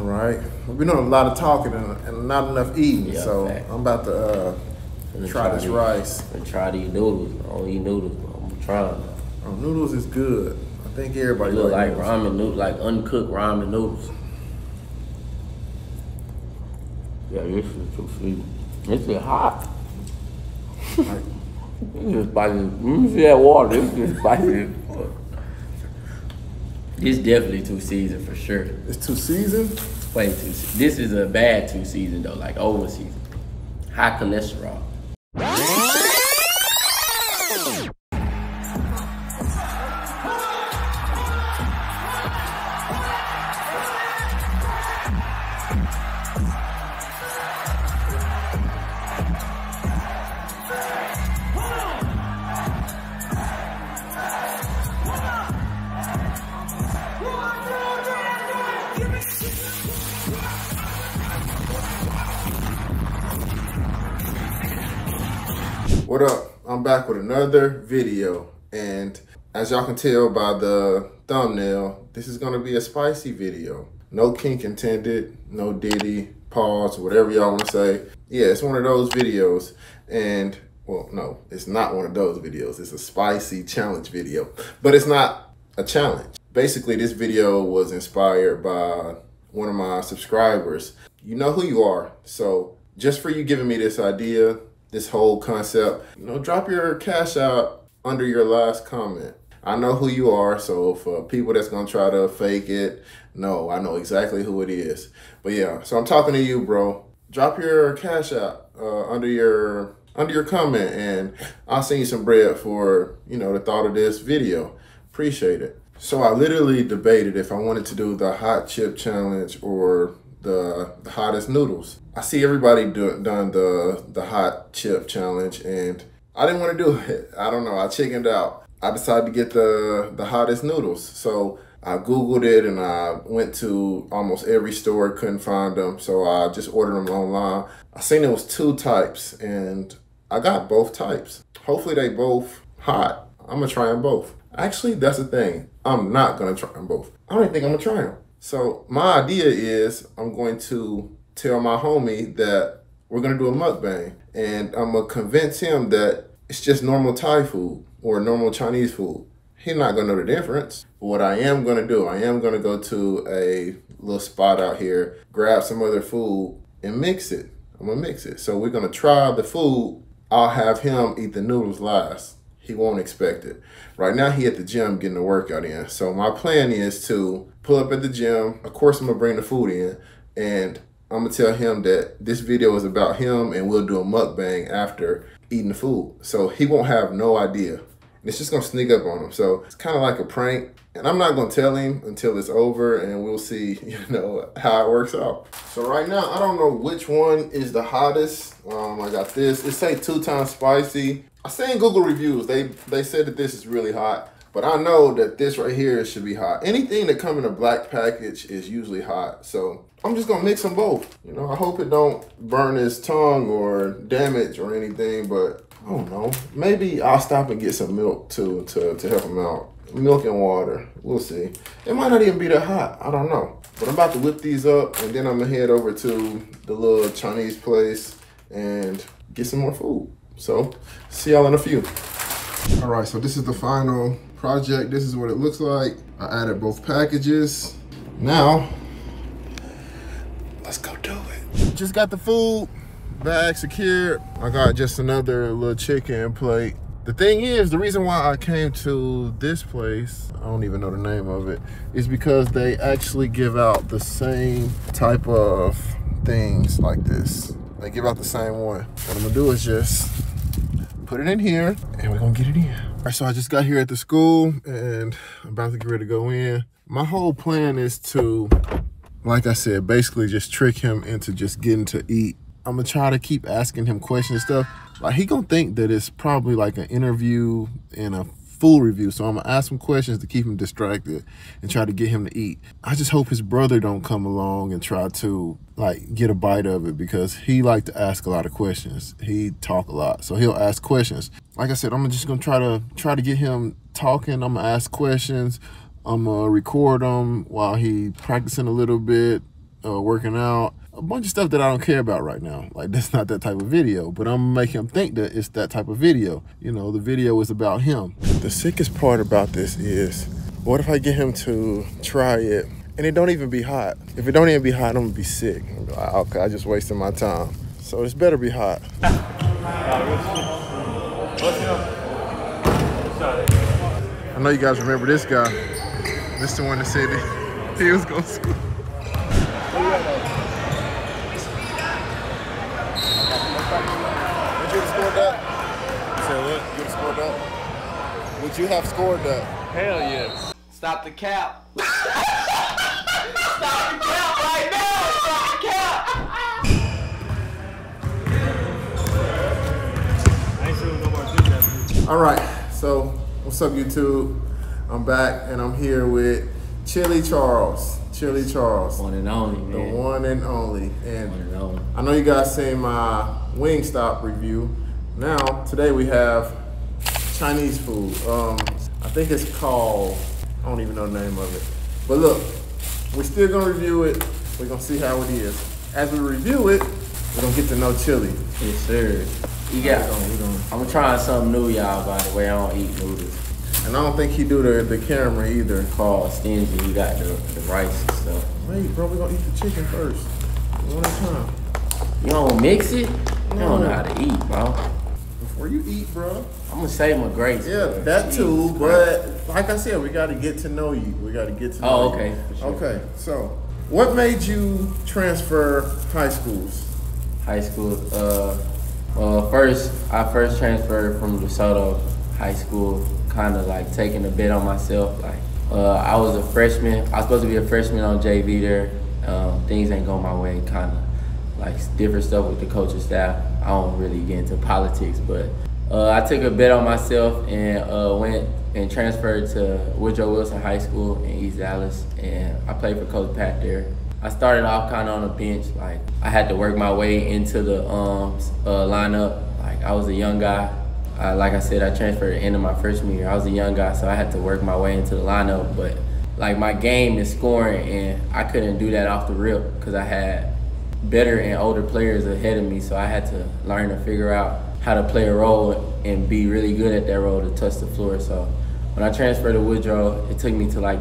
right. We've been doing a lot of talking and not enough eating, Yeah, so fact. I'm about to try this rice. And try these noodles. I don't eat noodles, but I'm trying. Oh, noodles is good. I think everybody They look like noodles. ramen noodles, like uncooked ramen noodles. Yeah, this is too sweet. This is hot. This is spicy. Let me see that water. This is spicy. This definitely too seasoned for sure. It's too seasoned? Way too seasoned. This is a bad too seasoned though, like over seasoned. High cholesterol. What up? I'm back with another video, and as y'all can tell by the thumbnail, this is gonna be a spicy video. No kink intended, no diddy, pause, whatever y'all wanna say. Yeah, it's one of those videos, and well, no, it's not one of those videos. It's a spicy challenge video, but it's not a challenge. Basically, this video was inspired by one of my subscribers. You know who you are, so just for you giving me this idea, this whole concept, drop your cash out under your last comment. I know who you are, so for people that's gonna try to fake it, no, I know exactly who it is. But yeah, so I'm talking to you, bro. Drop your cash out under your comment, and I'll send you some bread for, the thought of this video. Appreciate it. So I literally debated if I wanted to do the hot chip challenge or the hottest noodles. I see everybody done the hot chip challenge, and I didn't want to do it. I don't know, I chickened out. I decided to get the hottest noodles. So I Googled it and I went to almost every store, couldn't find them. So I just ordered them online. I seen there was 2 types and I got both types. Hopefully they both hot. I'm gonna try them both. Actually, that's the thing. I'm not gonna try them both. I don't even think I'm gonna try them. So my idea is I'm going to tell my homie that we're gonna do a mukbang, and I'm gonna convince him that it's just normal Thai food or normal Chinese food. He's not gonna know the difference. But what I am gonna do, I am gonna go to a little spot out here, grab some other food and mix it. I'm gonna mix it. So we're gonna try the food. I'll have him eat the noodles last. He won't expect it. Right now he at the gym getting the workout in. So my plan is to pull up at the gym. Of course I'm gonna bring the food in, and I'm gonna tell him that this video is about him and we'll do a mukbang after eating the food. So he won't have no idea. And it's just gonna sneak up on him. So it's kind of like a prank. And I'm not gonna tell him until it's over, and we'll see, how it works out. So right now, I don't know which one is the hottest. I got this. It say 2 times spicy. I seen Google reviews. They said that this is really hot, but I know that this right here should be hot. Anything that come in a black package is usually hot. So I'm just gonna mix them both. I hope it don't burn his tongue or damage or anything, but I don't know. Maybe I'll stop and get some milk too to help him out. Milk and water, we'll see. It might not even be that hot, I don't know. But I'm about to whip these up, and then I'm gonna head over to the little Chinese place and get some more food. So, see y'all in a few. All right, so this is the final project. This is what it looks like. I added both packages. Now, let's go do it. Just got the food, bag secured. I got just another little chicken plate. The thing is, the reason why I came to this place, I don't even know the name of it, is because they actually give out the same type of things like this. They give out the same one. What I'm gonna do is just put it in here and we're gonna get it in. All right, so I just got here at the school and I'm about to get ready to go in. My whole plan is to, like I said, basically just trick him into just getting to eat. I'm gonna try to keep asking him questions and stuff. Like, he gonna think that it's probably like an interview and a food review. So I'm gonna ask him questions to keep him distracted and try to get him to eat. I just hope his brother don't come along and try to get a bite of it, because he like to ask a lot of questions. He talk a lot, so he'll ask questions. Like I said, I'm just gonna try to get him talking. I'm gonna ask questions. I'm gonna record him while he practicing a little bit. working out, a bunch of stuff that I don't care about right now. Like, that's not that type of video, but I'm making him think that it's that type of video. You know, the video is about him. The sickest part about this is, what if I get him to try it and it don't even be hot? If it don't even be hot, I'm gonna be sick. I'm like, okay, I just wasted my time. So this better be hot. I know you guys remember this guy. This is the one that said that he was going to school. Would you have scored that? You said what? You would have scored that? Would you have scored that? Hell yes. Stop the cap. Stop the cap right now. Stop the cap. I ain't sure no more do that. All right, so what's up, YouTube? I'm back and I'm here with Chili Charles. Chili Charles. One and only, man. The one and only. And One and only. I know you guys seen my Wingstop review. Now, today we have Chinese food. I think it's called, I don't even know the name of it. But look, we're still gonna review it. We're gonna see how it is. As we review it, we're gonna get to know Chili. Yes, sir. I'm trying something new, y'all, by the way. I don't eat noodles. And I don't think he do the camera either. Called stingy. He got the rice and stuff. Wait, bro, we're gonna eat the chicken first. One at a time. You don't mix it? You don't know how to eat, bro. Before you eat, bro. I'm gonna save my grace. Yeah, bro. that Jesus too, Christ. but like I said, we gotta get to know you. We gotta get to know Oh, you. okay. For sure. Okay, so what made you transfer high schools? High school. I first transferred from DeSoto High School, kind of like taking a bet on myself. Like, I was a freshman. I was supposed to be a freshman on JV there. Things ain't going my way. Kind of like different stuff with the coaching staff. I don't really get into politics, but I took a bet on myself and went and transferred to Woodrow Wilson High School in East Dallas, and I played for Coach Pat there. I started off kind of on the bench. Like, I had to work my way into the lineup. Like, I was a young guy. Like I said, I transferred at the end of my freshman year. I was a young guy, so I had to work my way into the lineup. But like, my game is scoring, and I couldn't do that off the rip because I had better and older players ahead of me. So I had to learn to figure out how to play a role and be really good at that role to touch the floor. So when I transferred to Woodrow, it took me to like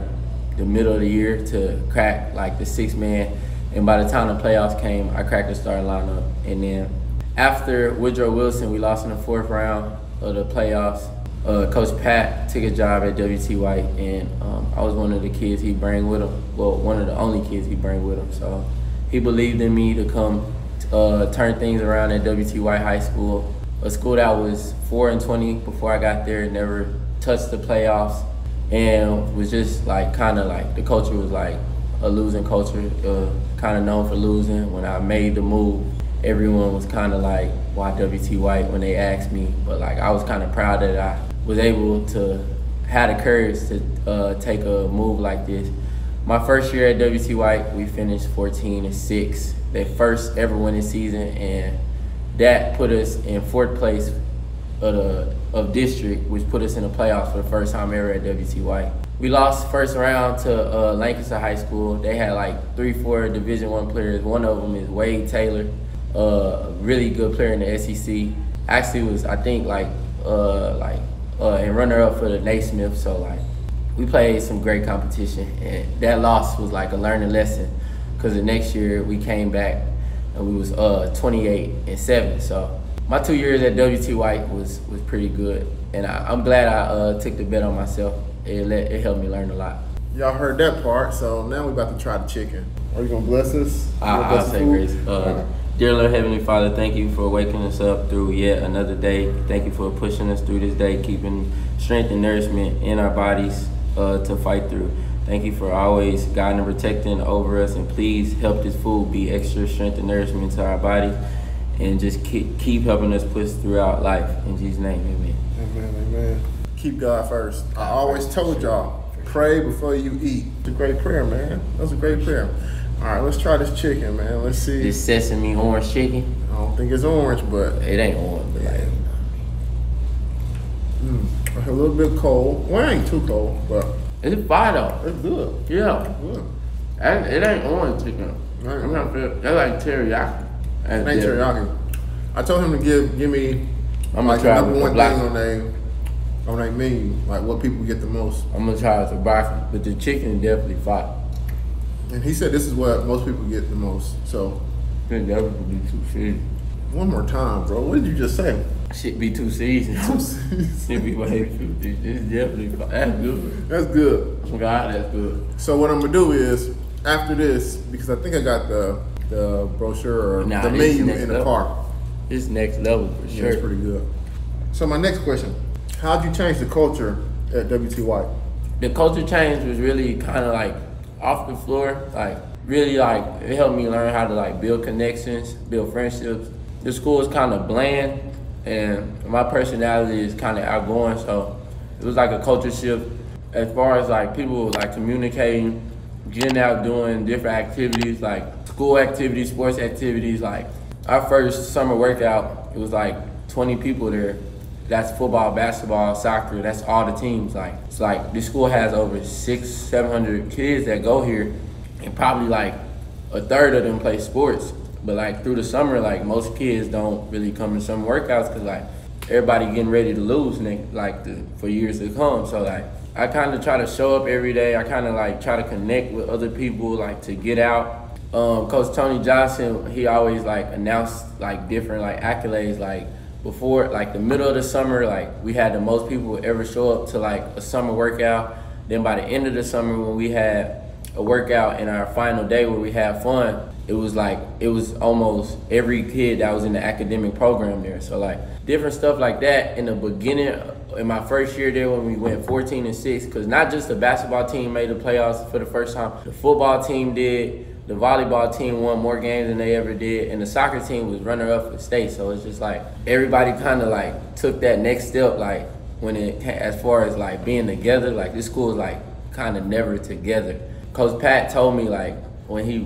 the middle of the year to crack like the 6-man, and by the time the playoffs came, I cracked the starting lineup. And then after Woodrow Wilson, we lost in the 4th round of the playoffs. Coach Pat took a job at WT White, and I was one of the kids he bring with him. Well, one of the only kids he bring with him. So he believed in me to come turn things around at WT White High School, a school that was 4-20 before I got there, never touched the playoffs, and was just like kind of like the culture was like a losing culture, kind of known for losing. When I made the move, everyone was kind of like, why WT White, when they asked me, but like I was kind of proud that I was able to have the courage to take a move like this. My first year at WT White, we finished 14-6, their first ever winning season, and that put us in 4th place of district, which put us in the playoffs for the first time ever at WT White. We lost first round to Lancaster High School. They had like 3-4 Division I players. One of them is Wade Taylor, a really good player in the SEC. Actually was, I think, and runner-up for the Naismith. So like, we played some great competition, and that loss was like a learning lesson, because the next year we came back and we was 28-7. So my 2 years at WT White was pretty good, and I'm glad I took the bet on myself. It helped me learn a lot. Y'all heard that part, so now we're about to try the chicken. Are you gonna bless us? I'll say grace. Dear Lord Heavenly Father, thank you for waking us up through yet another day. Thank you for pushing us through this day, keeping strength and nourishment in our bodies to fight through. Thank you for always guiding and protecting over us, and please help this food be extra strength and nourishment to our body, and just keep helping us push throughout life. In Jesus' name, amen. Amen, amen. Keep God first. I always told y'all, pray before you eat. It's a great prayer, man. That's a great prayer. All right, let's try this chicken, man. Let's see. This sesame orange chicken? I don't think it's orange, but it ain't orange, but like. A little bit cold. Well, it ain't too cold, but it's fire though. it's good. Yeah. It's good. It ain't orange chicken. I'm not feel that's like teriyaki. It ain't teriyaki. I told him to give me I'm like gonna try the number with one the thing on their menu, like what people get the most. I'm gonna try it with broccoli, but the chicken definitely fire. And he said this is what most people get the most. So It definitely be too seasoned. one more time, bro. What did you just say? Shit be too seasoned. Shit be way too seasoned. It's definitely fire. That's good. That's good. Oh God, that's good. So what I'm gonna do is after this, because I think I got the brochure or Nah, the this menu next in the level. car. It's next level for Yeah, sure. it's pretty good. So my next question: how'd you change the culture at WT White? The culture change was really kind of like off the floor, like really like it helped me learn how to like build connections, build friendships. The school is kind of bland, and my personality is kind of outgoing, so it was like a culture shift as far as like people like communicating, getting out, doing different activities like school activities, sports activities. Like our first summer workout, it was like 20 people there. That's football, basketball, soccer. That's all the teams. Like it's like this school has over 600-700 kids that go here, and probably like a third of them play sports. But like through the summer, like most kids don't really come to summer workouts because like everybody getting ready to lose for years to come. So like I kind of try to show up every day. I kind of like try to connect with other people, like to get out. Coach Tony Johnson, he always like announced like different like accolades like. Before, like the middle of the summer, like we had the most people ever show up to like a summer workout. Then by the end of the summer, when we had a workout in our final day where we had fun, it was almost every kid that was in the academic program there. So like different stuff like that in the beginning, in my first year there when we went 14-6, because not just the basketball team made the playoffs for the first time, the football team did. The volleyball team won more games than they ever did, and the soccer team was runner-up for state. So it's just like everybody kind of like took that next step, like when it as far as like being together. Like this school is like kind of never together. Coach Pat told me like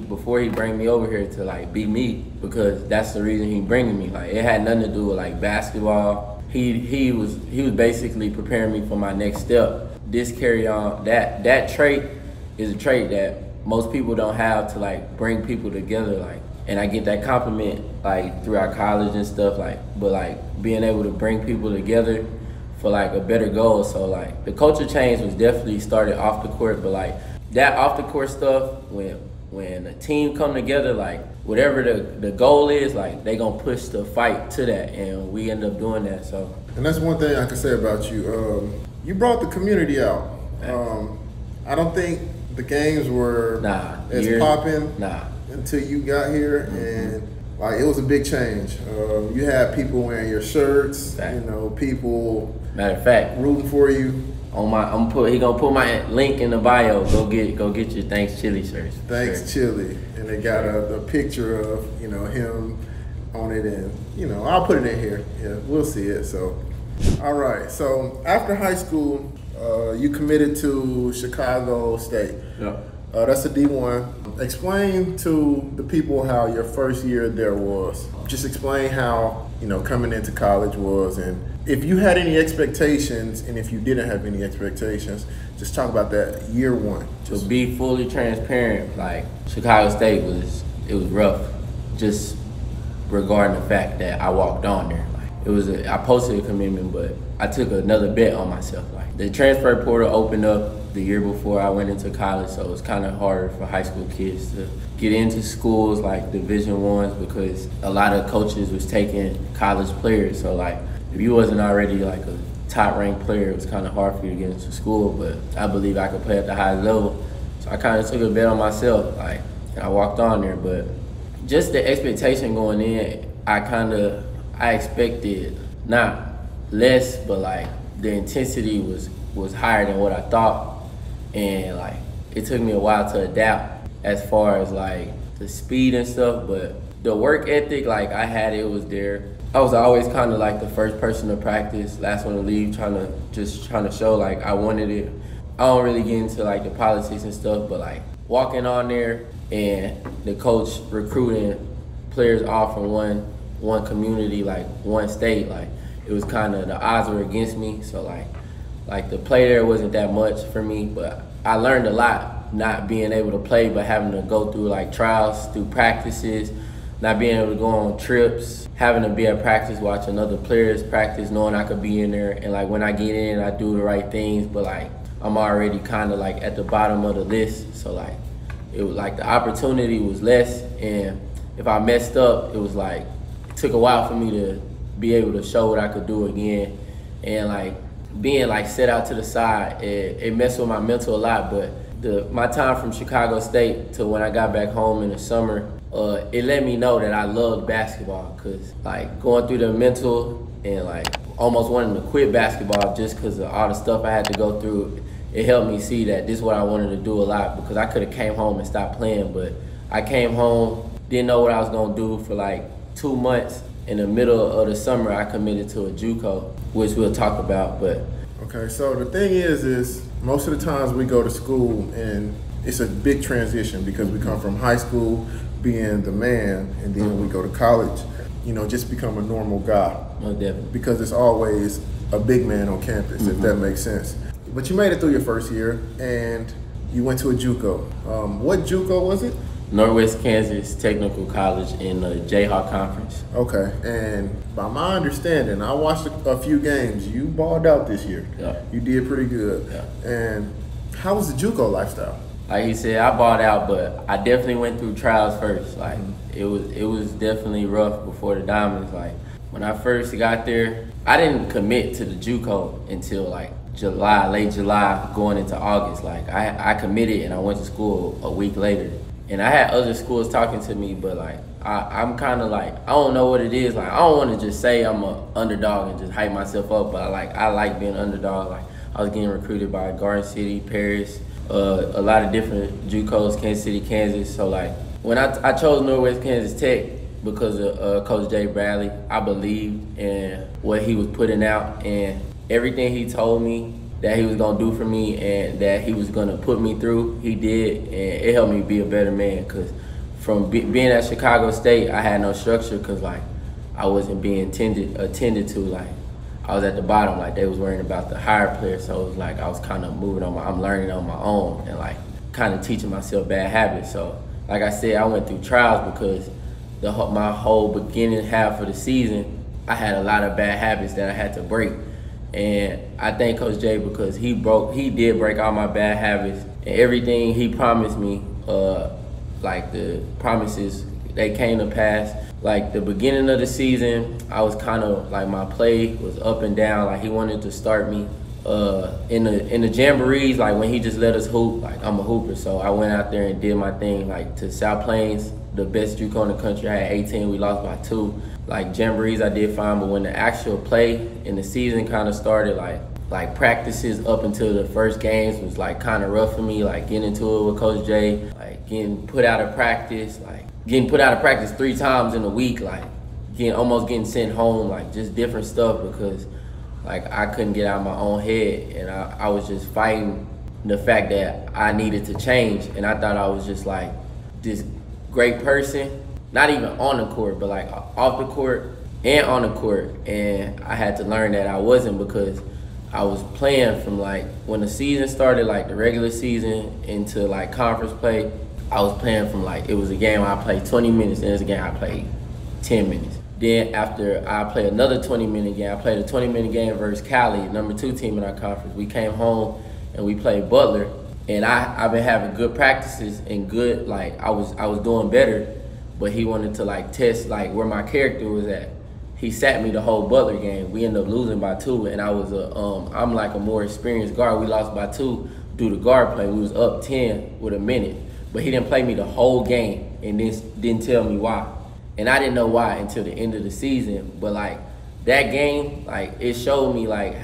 before he bring me over here to like be me, because that's the reason he bringing me. Like it had nothing to do with like basketball. He was basically preparing me for my next step. This carry on that trait is a trait that most people don't have to like bring people together, like, and I get that compliment like throughout college and stuff, like, but like being able to bring people together for like a better goal. So like the culture change was definitely started off the court, but like that off the court stuff, when a team come together, like whatever the goal is, like they gonna push the fight to that, and we end up doing that. So, and that's one thing I can say about you. You brought the community out. I don't think the games were as popping until you got here, and like it was a big change. You had people wearing your shirts, you know, people matter of fact rooting for you. He gonna put my link in the bio. Go get your Thanks Chili shirts. Thanks Chili, and they got a picture of him on it, and I'll put it in here. Yeah, we'll see it. So, all right. So after high school, you committed to Chicago State. Yeah. That's a D1. Explain to the people how your first year there was. Just explain how, coming into college was, and if you had any expectations, and if you didn't have any expectations, just talk about that year one. To be fully transparent, like Chicago State was rough, just regarding the fact that I walked on there. Like I posted a commitment, but I took another bet on myself. Like the transfer portal opened up the year before I went into college, so it was kind of harder for high school kids to get into schools like Division I's, because a lot of coaches was taking college players. So like if you wasn't already like a top ranked player, it was kind of hard for you to get into school. But I believe I could play at the highest level, so I kind of took a bet on myself. Like, and I walked on there, but just the expectation going in, I expected not less, but like the intensity was higher than what I thought. And like it took me a while to adapt as far as like the speed and stuff, but the work ethic, like I had it was there. I was always kind of like the first person to practice, last one to leave, trying to show like I wanted it. I don't really get into like the politics and stuff, but like walking on there and the coach recruiting players off from one community, like one state, like it was kind of, the odds were against me. So like the play there wasn't that much for me, but I learned a lot not being able to play, but having to go through like trials, through practices, not being able to go on trips, having to be at practice, watching other players practice, knowing I could be in there. And like when I get in, I do the right things, but like I'm already kind of like at the bottom of the list. So like it was like the opportunity was less, and if I messed up, it was like it took a while for me to be able to show what I could do again. And like being like set out to the side, it messed with my mental a lot. But my time from Chicago State to when I got back home in the summer, it let me know that I loved basketball, because like going through the mental and like almost wanting to quit basketball just because of all the stuff I had to go through, it helped me see that this is what I wanted to do a lot, because I could have came home and stopped playing, but I came home, didn't know what I was gonna do for like 2 months. In the middle of the summer, I committed to a JUCO, which we'll talk about, but. Okay, so the thing is most of the times we go to school and it's a big transition, because we come from high school being the man, and then we go to college, you know, just become a normal guy. Oh, definitely. Because there's always a big man on campus, if that makes sense. But you made it through your first year and you went to a JUCO. What JUCO was it? Northwest Kansas Technical College in the Jayhawk Conference. Okay, and by my understanding, I watched a few games. You balled out this year. Yeah. You did pretty good. Yeah. And how was the JUCO lifestyle? Like he said, I balled out, but I definitely went through trials first. Like it was definitely rough before the Diamonds. Like when I first got there, I didn't commit to the JUCO until like July, late July, going into August. Like I committed and I went to school a week later. And I had other schools talking to me, but like I'm kind of like, I don't know what it is. Like I don't want to just say I'm an underdog and just hype myself up, but I like being an underdog. Like I was getting recruited by Garden City, Paris, a lot of different JUCOs, Kansas City, Kansas. So like when I chose Northwest Kansas Tech because of Coach Jay Bradley, I believed in what he was putting out, and everything he told me that he was gonna do for me and that he was gonna put me through, he did, and it helped me be a better man. Cause from being at Chicago State, I had no structure, cause like I wasn't being attended to. Like I was at the bottom, like they was worrying about the higher players, so it was like I was kind of I'm learning on my own and like kind of teaching myself bad habits. So like I said, I went through trials because my whole beginning half of the season, I had a lot of bad habits that I had to break. And I thank Coach Jay because he did break all my bad habits, and everything he promised me, like the promises, they came to pass. Like the beginning of the season, I was kind of like my play was up and down. Like he wanted to start me in the jamborees, like when he just let us hoop. Like I'm a hooper, so I went out there and did my thing. Like to South Plains, the best JUCO in the country, I had 18. We lost by 2. Like jamborees, I did fine, but when the actual play in the season kind of started, like practices up until the first games was like kind of rough for me. Like getting into it with Coach Jay, like getting put out of practice, 3 times in a week, like almost getting sent home, like just different stuff, because like I couldn't get out of my own head, and I was just fighting the fact that I needed to change, and I thought I was just like this great person. Not even on the court, but like off the court and on the court. And I had to learn that I wasn't, because I was playing from like when the season started, like the regular season into like conference play, I was playing from like, it was a game I played 20 minutes, and it was a game I played 10 minutes. Then after I played another 20-minute game, I played a 20-minute game versus Cali, number 2 team in our conference. We came home and we played Butler, and I've been having good practices and good, like I was doing better. But he wanted to like test like where my character was at. He sat me the whole Butler game. We ended up losing by 2, and I'm like a more experienced guard. We lost by 2 due to guard play. We was up 10 with a minute, but he didn't play me the whole game, and didn't tell me why. And I didn't know why until the end of the season. But like that game, like it showed me like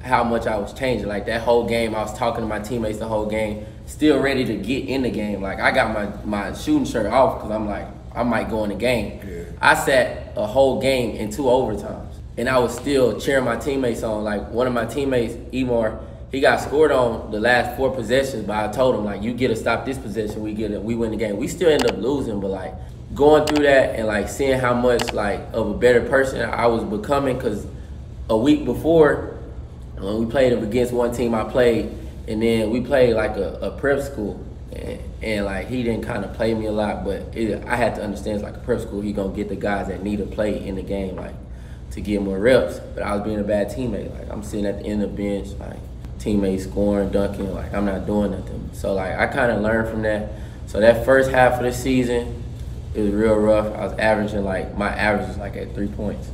how much I was changing. Like that whole game, I was talking to my teammates the whole game, still ready to get in the game. Like I got my shooting shirt off because I'm like, I might go in the game. Yeah. I sat a whole game in 2 overtimes, and I was still cheering my teammates on. Like one of my teammates, Emor, he got scored on the last 4 possessions, but I told him like, you get to stop this possession, we win the game. We still end up losing, but like going through that and like seeing how much like of a better person I was becoming, because a week before when we played against one team I played, and then we played like a prep school. and like he didn't kind of play me a lot, but I had to understand it's like a prep school. He gonna get the guys that need to play in the game, like to get more reps. But I was being a bad teammate. Like I'm sitting at the end of the bench, like teammates scoring, dunking, like I'm not doing nothing. So like I kind of learned from that. So that first half of the season, it was real rough. I was averaging like my average was like at 3 points.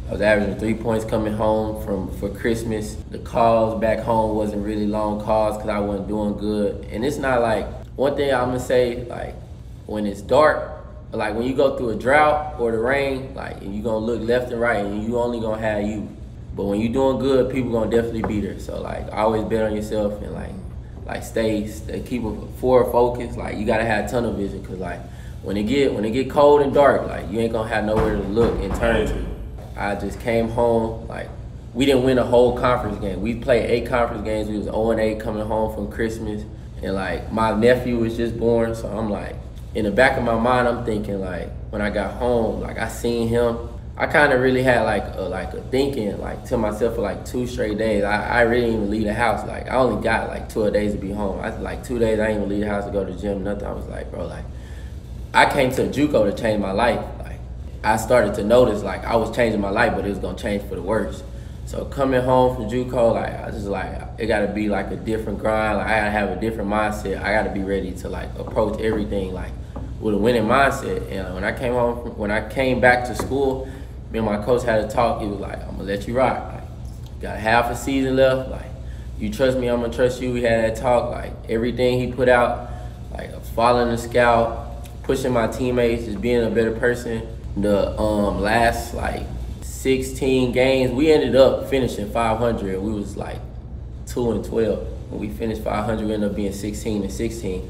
I was averaging 3 points coming home for Christmas. The calls back home wasn't really long calls because I wasn't doing good. And it's not like, one thing I'm gonna say, like when it's dark, like when you go through a drought or the rain, like and you gonna look left and right and you only gonna have you. But when you doing good, people gonna definitely be there. So like always bet on yourself and like stay keep a forward focus. Like you gotta have tunnel vision because like when it get cold and dark, like you ain't gonna have nowhere to look and turn to. I just came home, like we didn't win a whole conference game. We played 8 conference games. We was 0-8 coming home from Christmas. And like my nephew was just born, so I'm like, in the back of my mind, I'm thinking like, when I got home, like I seen him, I kind of really had like a thinking like to myself for like 2 straight days. I really didn't even leave the house. Like I only got like 2 days to be home. Like 2 days I didn't even leave the house to go to the gym, nothing. I was like, bro, like I came to JUCO to change my life. Like I started to notice like I was changing my life, but it was gonna change for the worse. So coming home from JUCO, like I just like, it gotta be like a different grind. Like I gotta have a different mindset. I gotta be ready to like approach everything like with a winning mindset. And when I came back to school, me and my coach had a talk. He was like, I'm gonna let you rock. Like, you got half a season left. Like, you trust me, I'm gonna trust you. We had that talk. Like everything he put out, like following the scout, pushing my teammates, just being a better person. The last like 16 games, we ended up finishing 500. We was like 2-12. When we finished 500, we ended up being 16-16.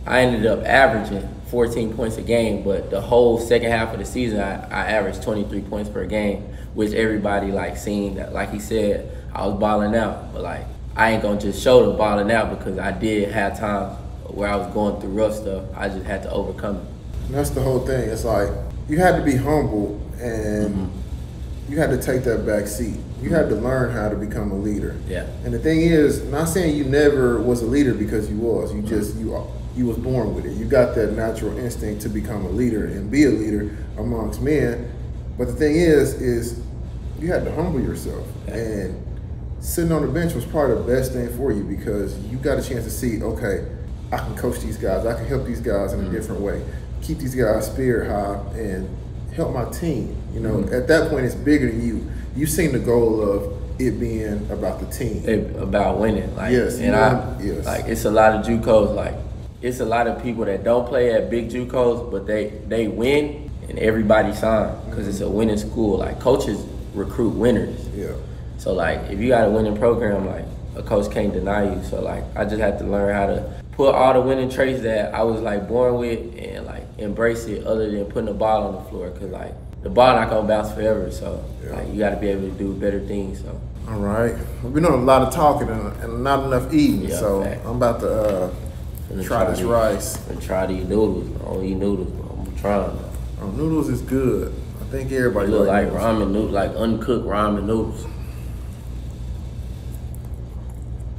I ended up averaging 14 points a game, but the whole second half of the season, I averaged 23 points per game, which everybody like seen that. Like he said, I was balling out, but like I ain't gonna just show the balling out because I did have times where I was going through rough stuff. I just had to overcome it. And that's the whole thing. It's like you had to be humble and you had to take that back seat. You had to learn how to become a leader. Yeah. And the thing is, not saying you never was a leader because you was. You just you was born with it. You got that natural instinct to become a leader and be a leader amongst men. But the thing is you had to humble yourself. Yeah. And sitting on the bench was probably the best thing for you because you got a chance to see, okay, I can coach these guys. I can help these guys in a different way. Keep these guys' spirit high and help my team. You know, at that point, it's bigger than you. You've seen the goal of it being about the team. About winning. Like, yes. And yes. Like, it's a lot of JUCOs, like, it's a lot of people that don't play at big JUCOs, but they win and everybody sign because it's a winning school. Like, coaches recruit winners. Yeah. So, like, if you got a winning program, like, a coach can't deny you. So, like, I just had to learn how to put all the winning traits that I was, like, born with and, like, embrace it other than putting the ball on the floor because, like, the ball not gonna bounce forever. So, like, you got to be able to do better things. So. All right. We've been doing a lot of talking and not enough eating. Yeah, so, fact. I'm about to try this rice. And try to eat noodles. I don't eat noodles, but I'm trying. Noodles is good. I think everybody Look like noodles. ramen noodles, like uncooked ramen noodles.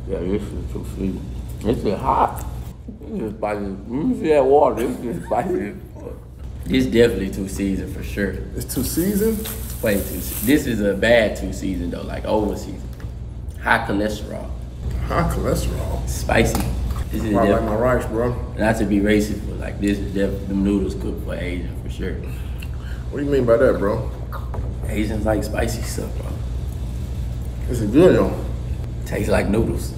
Yeah, this is too sweet. This is hot. This is spicy. Let me see that water. This is spicy. It's definitely 2 seasoned for sure. It's 2 seasoned? Way 2 seasoned. This is a bad 2 seasoned though, like over seasoned. High cholesterol. High cholesterol? Spicy. This is I like my rice, bro. Not to be racist, but like this is definitely them noodles cooked for Asian for sure. What do you mean by that, bro? Asians like spicy stuff, bro. This is good, though. Tastes like noodles.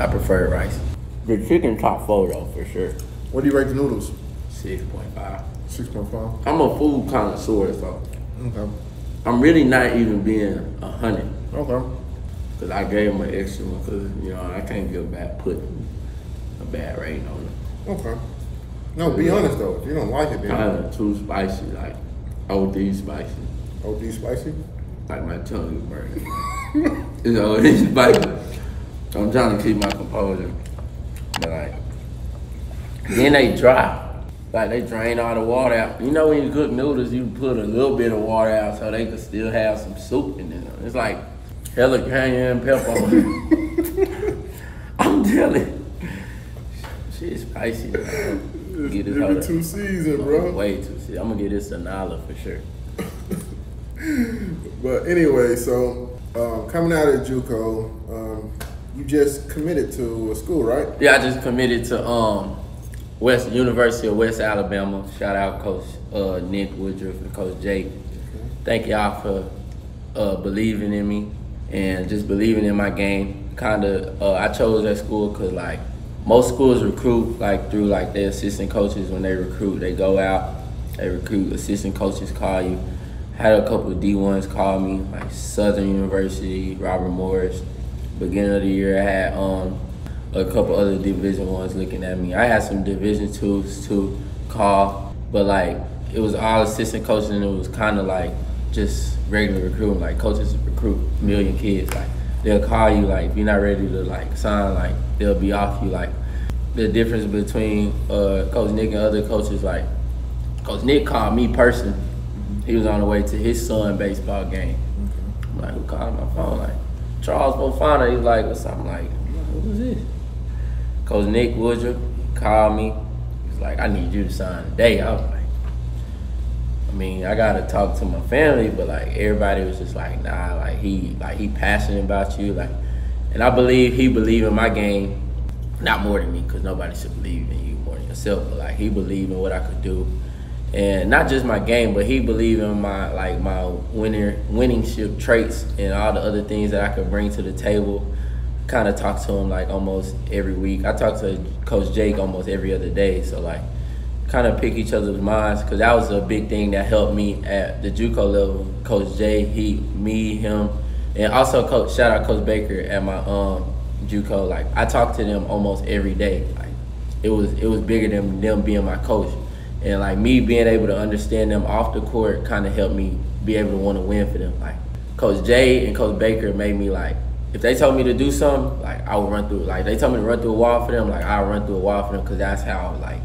I prefer rice. The chicken top 4 though, for sure. What do you rate the noodles? 6.5. 6.5? I'm a food connoisseur, so Okay. I'm really not even being 100. Okay. Cause I gave him an extra one, cause you know I can't give put a bad rating on it. Okay. No, be honest though. If you don't like it, then Kind of too spicy, like OD spicy. OD spicy? Like my tongue is burning. It's OD spicy. I'm trying to keep my composure, but like then they dry. Like they drain all the water out. You know when you cook noodles, you put a little bit of water out so they could still have some soup in it. It's like hella cayenne pepper. I'm telling you. Shit's spicy. Get this Maybe too seasoned, bro. Way too seasoned. I'm gonna get this a Nala for sure. But anyway, so coming out of JUCO, you just committed to a school, right? Yeah, I just committed to University of West Alabama. Shout out Coach Nick Woodruff and Coach Jake. Okay. Thank y'all for believing in me and just believing in my game. I chose that school because like most schools recruit like through like their assistant coaches. When they recruit, they go out, they recruit, assistant coaches call you. Had a couple of D1s call me, like Southern University, Robert Morris. Beginning of the year, I had a couple other Division Ones looking at me. I had some Division Twos too call, but like it was all assistant coaches, and it was kind of like just regular recruiting. Like coaches recruit a million kids. Like they'll call you, like if you're not ready to like sign, like they'll be off you. Like the difference between Coach Nick and other coaches, like Coach Nick called me personally. He was on the way to his son's baseball game. I'm like, who called my phone? Like, Charles Bofana. He was like, what's up? I'm like, who is this? Coach Nick Woodruff called me. He was like, I need you to sign today. I was like, I mean, I gotta talk to my family, but like everybody was just like, nah, like he passionate about you. Like, and I believe he believed in my game, not more than me, because nobody should believe in you more than yourself, but like he believed in what I could do. And not just my game, but he believed in my winningship traits and all the other things that I could bring to the table. Kind of talk to him like almost every week. I talk to Coach Jake almost every other day. So like, kind of pick each other's minds, because that was a big thing that helped me at the JUCO level. Coach Jay, him, and also shout out Coach Baker at my JUCO. Like I talked to them almost every day. Like it was bigger than them being my coach. And like me being able to understand them off the court kind of helped me be able to want to win for them. Like Coach Jay and Coach Baker made me like, if they told me to do something, like I would run through it. Like they told me to run through a wall for them, like I'll run through a wall for them, because that's how like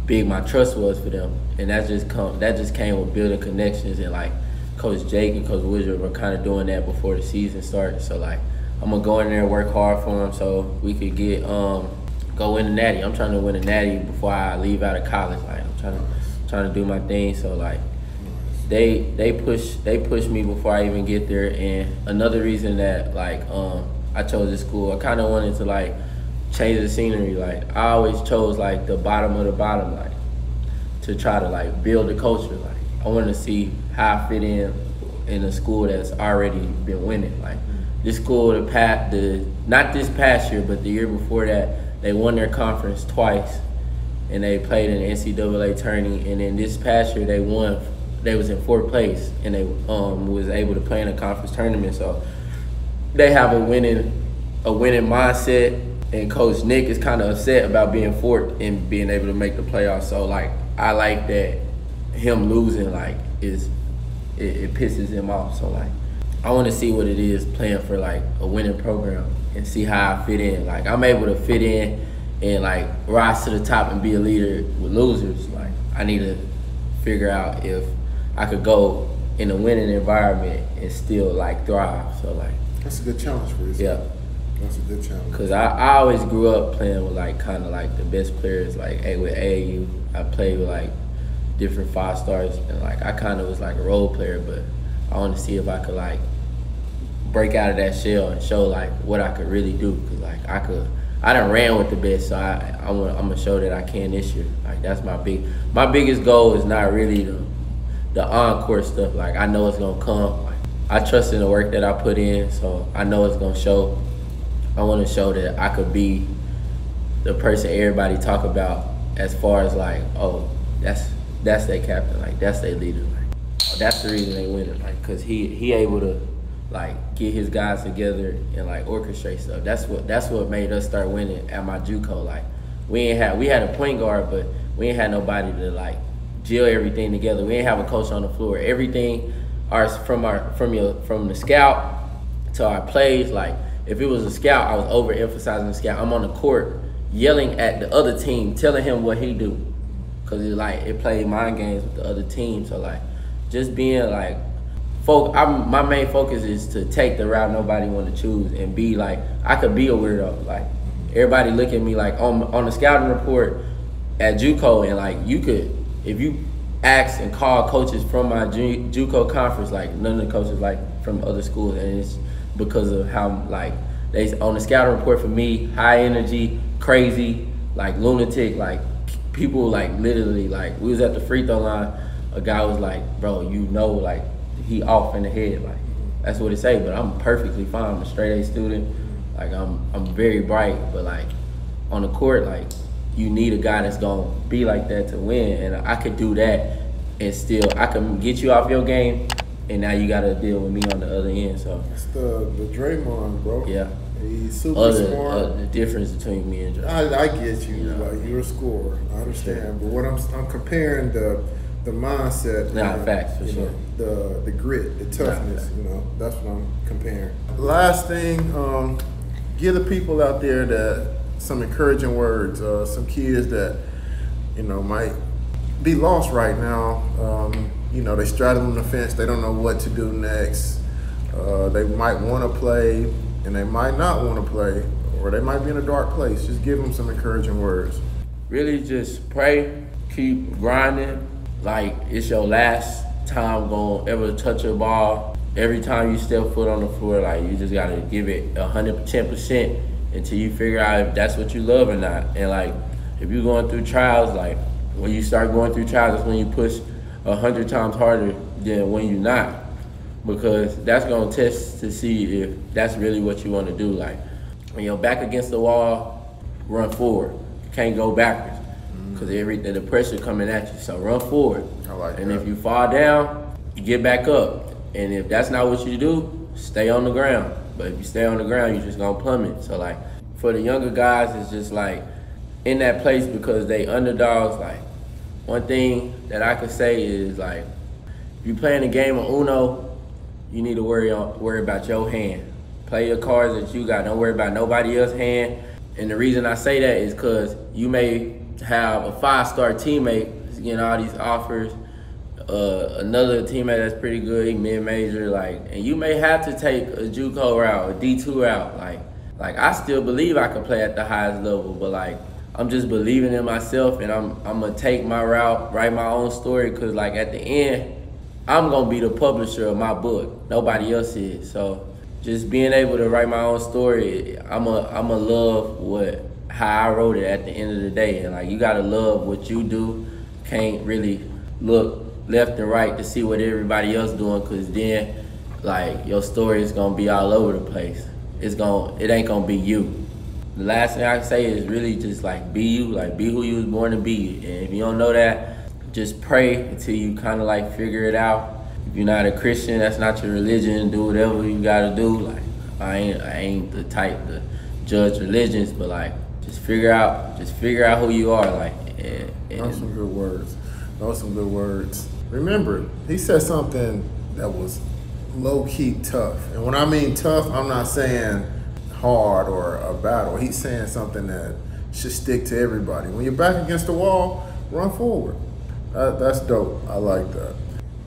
big my trust was for them. And that just came with building connections. And like Coach Jake and Coach Woodruff were kind of doing that before the season started. So like I'm gonna go in there and work hard for them so we could get go win a natty. I'm trying to win a natty before I leave out of college. Like I'm trying to do my thing. So like they push me before I even get there. And another reason that like I chose this school, I kind of wanted to like change the scenery. Like I always chose like the bottom of the bottom, like to try to like build a culture. Like I wanted to see how I fit in a school that's already been winning. Like this school, not this past year, but the year before that, they won their conference twice, and they played in the NCAA tourney. And then this past year, they won. They was in fourth place, and they was able to play in a conference tournament. So they have a winning mindset. And Coach Nick is kind of upset about being fourth and being able to make the playoffs. So like I like that him losing like it pisses him off. So like I want to see what it is playing for like a winning program and see how I fit in. Like I'm able to fit in and like rise to the top and be a leader with losers. Like I need to figure out if I could go in a winning environment and still like thrive. So like that's a good challenge for you. Yeah. That's a good challenge. Cause I always grew up playing with like kind of like the best players. Like with AAU, I played with like different 5-stars, and like I kind of was like a role player. But I want to see if I could like break out of that shell and show like what I could really do. Cause like I done ran with the best, so I'm gonna show that I can this year. Like that's my biggest goal is not really the encore stuff. Like I know it's gonna come. Like I trust in the work that I put in, so I know it's gonna show. I want to show that I could be the person everybody talk about as far as like, oh, that's their captain, like that's their leader. Like, oh, that's the reason they winning. Like, cause he able to like get his guys together and like orchestrate stuff. That's what made us start winning at my JUCO. Like we had a point guard, but we ain't had nobody to like gel everything together. We ain't have a coach on the floor. Everything from the scout to our plays. Like if it was a scout, I was overemphasizing the scout. I'm on the court yelling at the other team, telling him what he do, cause it played mind games with the other team. So like just being like. My main focus is to take the route nobody want to choose and be like, I could be a weirdo. Like everybody look at me like on the scouting report, at JUCO, and like you could, if you ask and call coaches from my JUCO conference, like none of the coaches like from other schools, and it's because of how like they on the scouting report for me, high energy, crazy, like lunatic, like people like literally like we was at the free throw line, a guy was like, bro, you know, like he off in the head, like that's what it say, but I'm perfectly fine. I'm a straight A student, like I'm very bright, but like on the court, like you need a guy that's gonna be like that to win, and I could do that, and still I can get you off your game, and now you gotta deal with me on the other end. So it's the Draymond, bro. Yeah, he's super smart. The difference between me and Draymond. I get you. You know, like you're a scorer. I understand, but what I'm comparing the mindset. Nah, facts for sure. The grit, the toughness. You know, that's what I'm comparing. Last thing, give the people out there that some encouraging words. Some kids that might be lost right now. You know, they straddling the fence. They don't know what to do next. They might want to play, and they might not want to play, or they might be in a dark place. Just give them some encouraging words. Really just pray, keep grinding. Like it's your last time gonna ever touch a ball. Every time you step foot on the floor, like you just gotta give it 110% until you figure out if that's what you love or not. And like if you're going through trials, like when you start going through trials, that's when you push 100 times harder than when you're not, because that's gonna test to see if that's really what you want to do. Like when you're back against the wall, run forward. You can't go backwards because the pressure coming at you. So run forward. I like and that. If you fall down, you get back up. And if that's not what you do, stay on the ground. But if you stay on the ground, you're just gonna plummet. So like for the younger guys, it's just like in that place because they underdogs. Like one thing that I could say is like if you're playing a game of Uno, you need to worry about your hand. Play your cards that you got. Don't worry about nobody else's hand. And the reason I say that is because you may have a 5-star teammate getting all these offers, another teammate that's pretty good, mid-major, like, and you may have to take a JUCO route, a D2 route. Like I still believe I can play at the highest level, but like I'm just believing in myself, and I'm gonna take my route, write my own story, because like at the end, I'm gonna be the publisher of my book. Nobody else is. So just being able to write my own story, I'ma love how I wrote it at the end of the day. And like you gotta love what you do. Can't really look left and right to see what everybody else doing, because then like your story is gonna be all over the place. It ain't gonna be you. The last thing I can say is really just like be you, like be who you was born to be. And if you don't know that, just pray until you kind of like figure it out. If you're not a Christian, that's not your religion, do whatever you gotta do. Like I ain't the type to judge religions, but like just figure out who you are. Like Those some good words. Those some good words. Remember, he said something that was low-key tough. And when I mean tough, I'm not saying hard or a battle. He's saying something that should stick to everybody. When you're back against the wall, run forward. That's dope. I like that.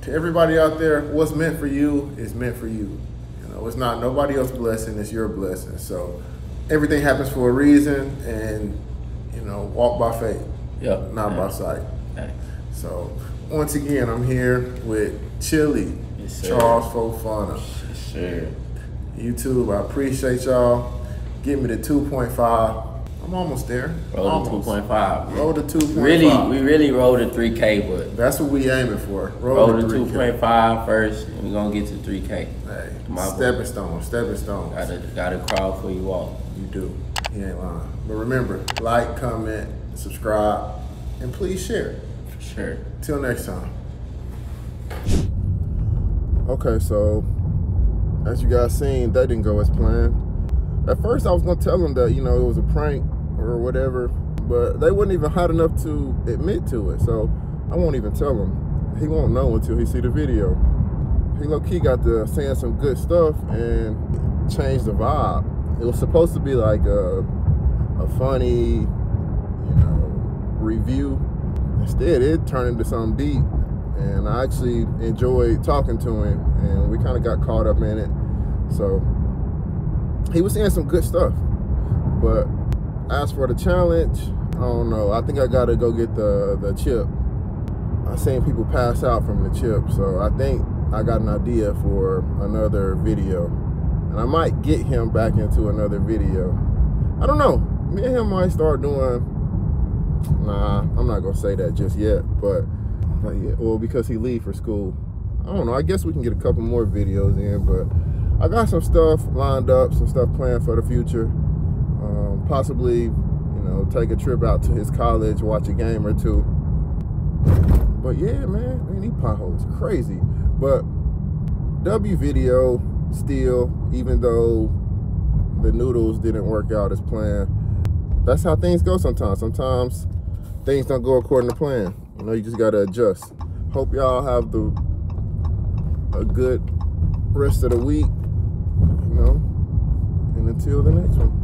To everybody out there, what's meant for you is meant for you. You know, it's not nobody else's blessing, it's your blessing. So everything happens for a reason, and walk by faith, not by sight. So once again, I'm here with Chili, Charles Fofana. Yes, sir. YouTube, I appreciate y'all. Give me the 2.5. I'm almost there. Roll the 2.5. Roll the 2.5. We really rolled the 3K, but that's what we aiming for. Roll the 2.5 first, and we're gonna get to 3K. Hey, stepping stone. Gotta crawl before you walk. You do. He ain't lying. But remember, like, comment, subscribe, and please share. For sure. Till next time. Okay, so as you guys seen, that didn't go as planned. At first, I was gonna tell them that it was a prank or whatever, but they wasn't even hot enough to admit to it. So I won't even tell him. He won't know until he see the video. He low-key got to saying some good stuff and changed the vibe. It was supposed to be like a funny, review. Instead, it turned into something deep. And I actually enjoyed talking to him, and we kind of got caught up in it. So he was saying some good stuff. But as for the challenge, I don't know. I think I gotta go get the chip. I seen people pass out from the chip, so I think I got an idea for another video. And I might get him back into another video. I don't know. Me and him might start doing, nah, I'm not gonna say that just yet, but yeah, well, because he leave for school. I don't know, I guess we can get a couple more videos in, but I got some stuff lined up, some stuff planned for the future. Possibly, you know, take a trip out to his college, watch a game or two. But yeah, man, these potholes crazy. But W video still, even though the noodles didn't work out as planned. That's how things go sometimes. Sometimes things don't go according to plan. You know, you just gotta adjust. Hope y'all have a good rest of the week, you know, and until the next one.